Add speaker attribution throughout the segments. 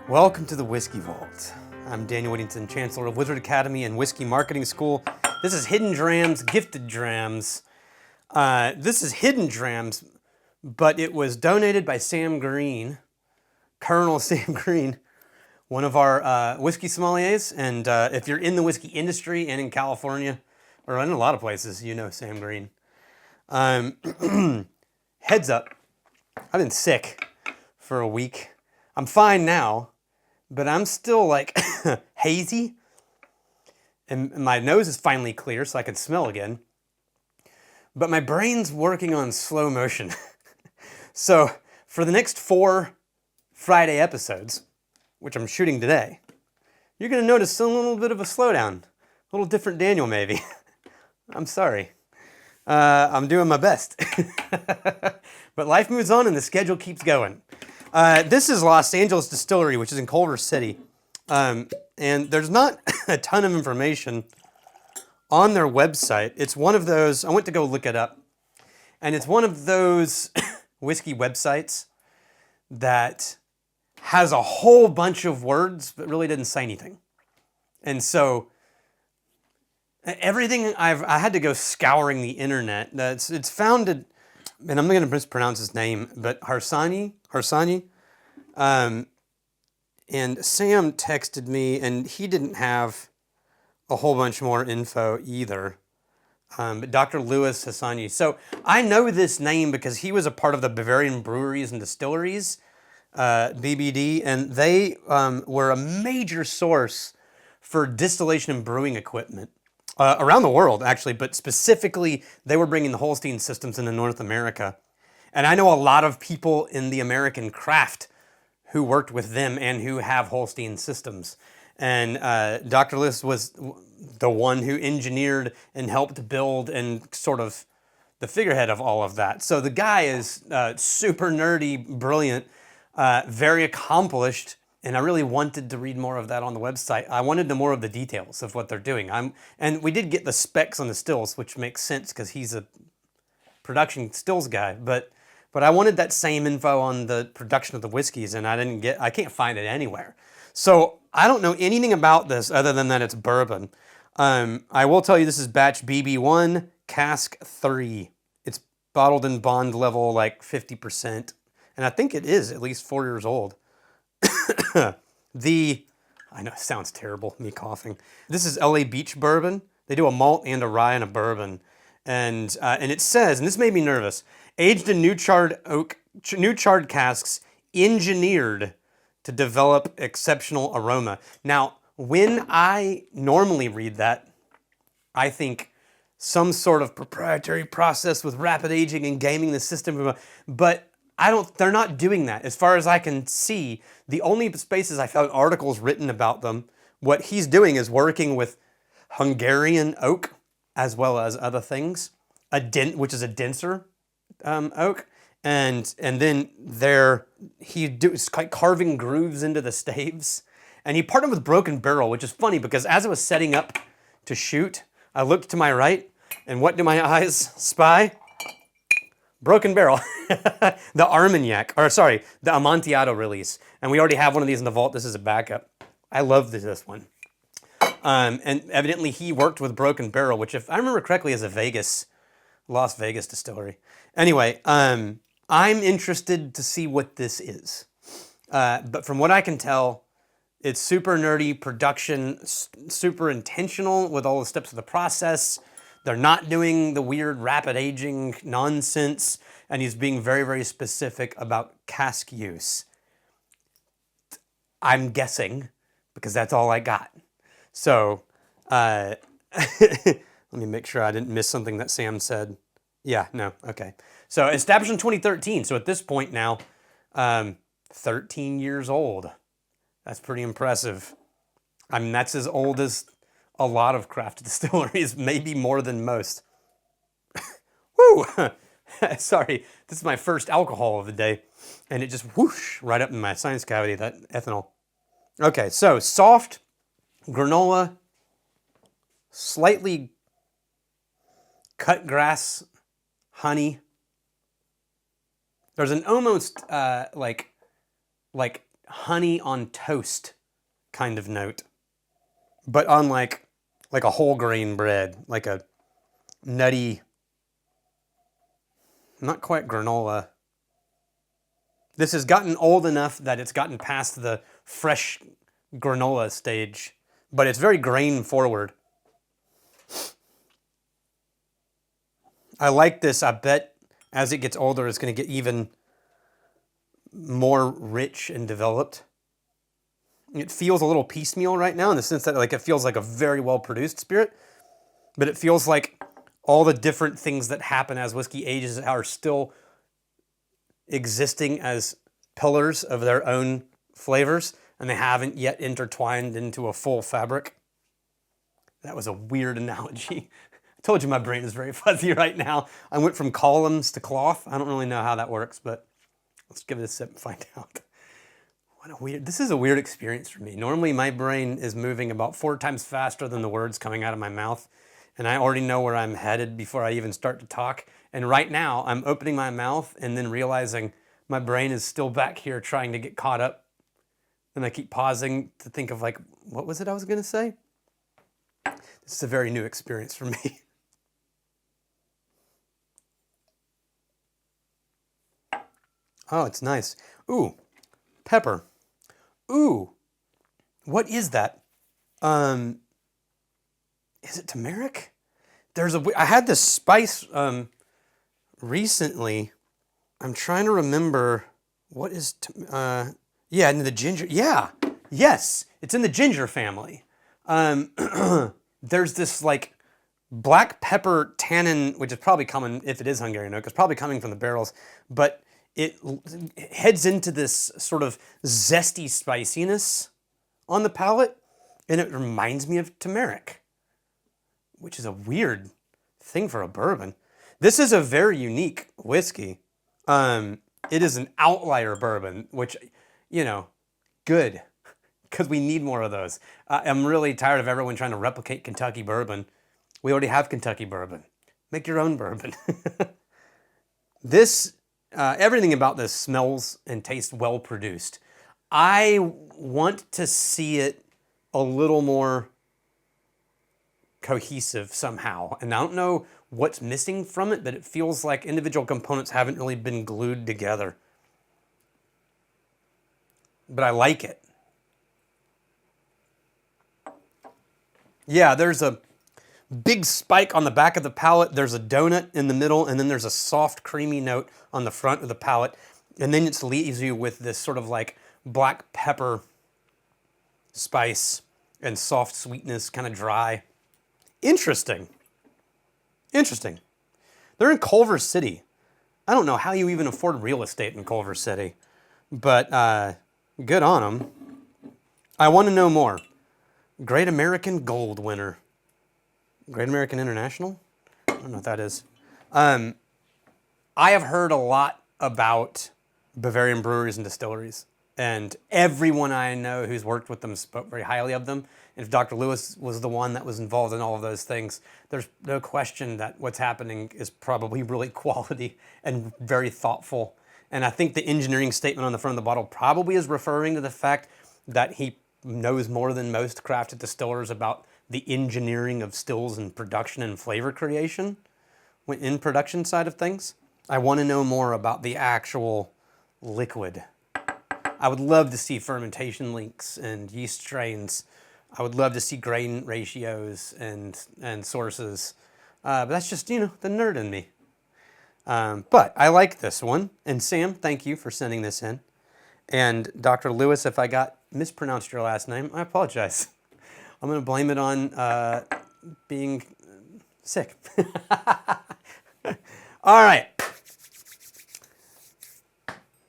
Speaker 1: Welcome to the Whiskey Vault. I'm Daniel Whittington, Chancellor of Wizard Academy and Whiskey Marketing School. This is Hidden Drams, Gifted Drams. This is Hidden Drams, but it was donated by Sam Green, Colonel Sam Green, one of our whiskey sommeliers. And if you're in the whiskey industry and in California, or in a lot of places, you know Sam Green. Heads up, I've been sick for a week. I'm fine now, but I'm still like hazy, and my nose is finally clear so I can smell again, but my brain's working on slow motion. So for the next 4 Friday episodes, which I'm shooting today, you're going to notice a little bit of a slowdown, a little different Daniel maybe. I'm sorry. I'm doing my best. But life moves on and the schedule keeps going. This is Los Angeles Distillery, which is in Culver City. And there's not a ton of information on their website. It's one of those, I went to go look it up, and it's one of those whiskey websites that has a whole bunch of words, but really didn't say anything. And so everything I had to go scouring the internet. It's founded, and I'm going to mispronounce his name, but Harsani. And Sam texted me, and he didn't have a whole bunch more info either. But Dr. Louis Hassani. So I know this name because he was a part of the Bavarian Breweries and Distilleries, BBD, and they were a major source for distillation and brewing equipment. Around the world, actually, but specifically, they were bringing the Holstein systems into North America. And I know a lot of people in the American craft who worked with them and who have Holstein systems. And Dr. Lewis was the one who engineered and helped build and sort of the figurehead of all of that. So the guy is super nerdy, brilliant, very accomplished. And I really wanted to read more of that on the website. I wanted to know more of the details of what they're doing. And we did get the specs on the stills, which makes sense because he's a production stills guy. But I wanted that same info on the production of the whiskeys, and I can't find it anywhere. So I don't know anything about this other than that it's bourbon. I will tell you this is batch BB1, cask 3. It's bottled in bond level like 50%. And I think it is at least 4 years old. I know it sounds terrible, me coughing. This is LA Beach bourbon. They do a malt and a rye and a bourbon. And it says, and this made me nervous, aged in new charred casks, engineered to develop exceptional aroma. Now, when I normally read that, I think some sort of proprietary process with rapid aging and gaming the system, but they're not doing that. As far as I can see, the only spaces I found articles written about them, what he's doing is working with Hungarian oak as well as other things, which is a denser oak. And then he's like carving grooves into the staves. And he partnered with Broken Barrel, which is funny because as I was setting up to shoot, I looked to my right, and what do my eyes spy? Broken Barrel, the Amontillado release. And we already have one of these in the vault. This is a backup. I love this one. And evidently he worked with Broken Barrel, which if I remember correctly is a Las Vegas distillery. Anyway, I'm interested to see what this is. But from what I can tell, it's super nerdy production, super intentional with all the steps of the process. They're not doing the weird rapid aging nonsense, and he's being very, very specific about cask use. I'm guessing, because that's all I got. So, let me make sure I didn't miss something that Sam said. Yeah, no, okay. So, established in 2013, so at this point now, 13 years old. That's pretty impressive. I mean, that's as old as a lot of craft distilleries, maybe more than most. Woo! Sorry, this is my first alcohol of the day, and it just whoosh right up in my sinus cavity, that ethanol. Okay, so soft granola, slightly cut grass honey. There's an almost like honey on toast kind of note, but on like a whole grain bread, like a nutty, not quite granola. This has gotten old enough that it's gotten past the fresh granola stage, but it's very grain forward. I like this. I bet as it gets older, it's going to get even more rich and developed. It feels a little piecemeal right now in the sense that like it feels like a very well produced spirit, but it feels like all the different things that happen as whiskey ages are still existing as pillars of their own flavors, and they haven't yet intertwined into a full fabric. That was a weird analogy. I told you my brain is very fuzzy right now. I went from columns to cloth. I don't really know how that works, but let's give it a sip and find out. This is a weird experience for me. Normally my brain is moving about 4 times faster than the words coming out of my mouth, and I already know where I'm headed before I even start to talk. And right now I'm opening my mouth and then realizing my brain is still back here trying to get caught up. And I keep pausing to think of like, what was it I was gonna say? This is a very new experience for me. Oh, it's nice. Ooh, pepper. Ooh, what is that? Is it turmeric? I had this spice recently. I'm trying to remember what is, yeah, in the ginger, yeah, yes, it's in the ginger family. There's this like black pepper tannin, which is probably coming, if it is Hungarian oak, it's probably coming from the barrels, but it heads into this sort of zesty spiciness on the palate, and it reminds me of turmeric, which is a weird thing for a bourbon. This is a very unique whiskey. It is an outlier bourbon, which, you know, good, because we need more of those. I'm really tired of everyone trying to replicate Kentucky bourbon. We already have Kentucky bourbon. Make your own bourbon. This, everything about this smells and tastes well produced. I want to see it a little more cohesive somehow. And I don't know what's missing from it, but it feels like individual components haven't really been glued together. But I like it. Yeah, there's a big spike on the back of the palate. There's a donut in the middle, and then there's a soft, creamy note on the front of the palate. And then it leaves you with this sort of like black pepper spice and soft sweetness, kind of dry. Interesting. Interesting. They're in Culver City. I don't know how you even afford real estate in Culver City, but good on them. I want to know more. Great American Gold winner. Great American International? I don't know what that is. I have heard a lot about Bavarian breweries and distilleries, and everyone I know who's worked with them spoke very highly of them. And if Dr. Lewis was the one that was involved in all of those things, there's no question that what's happening is probably really quality and very thoughtful. And I think the engineering statement on the front of the bottle probably is referring to the fact that he knows more than most crafted distillers about the engineering of stills and production and flavor creation in production side of things. I want to know more about the actual liquid. I would love to see fermentation links and yeast strains. I would love to see grain ratios and sources. But that's just, you know, the nerd in me. But I like this one. And Sam, thank you for sending this in. And Dr. Lewis, if I mispronounced your last name, I apologize. I'm going to blame it on being sick. All right.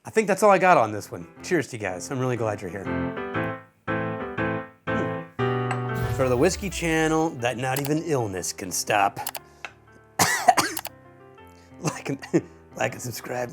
Speaker 1: I think that's all I got on this one. Cheers to you guys. I'm really glad you're here. for the whiskey channel that not even illness can stop. Like and subscribe.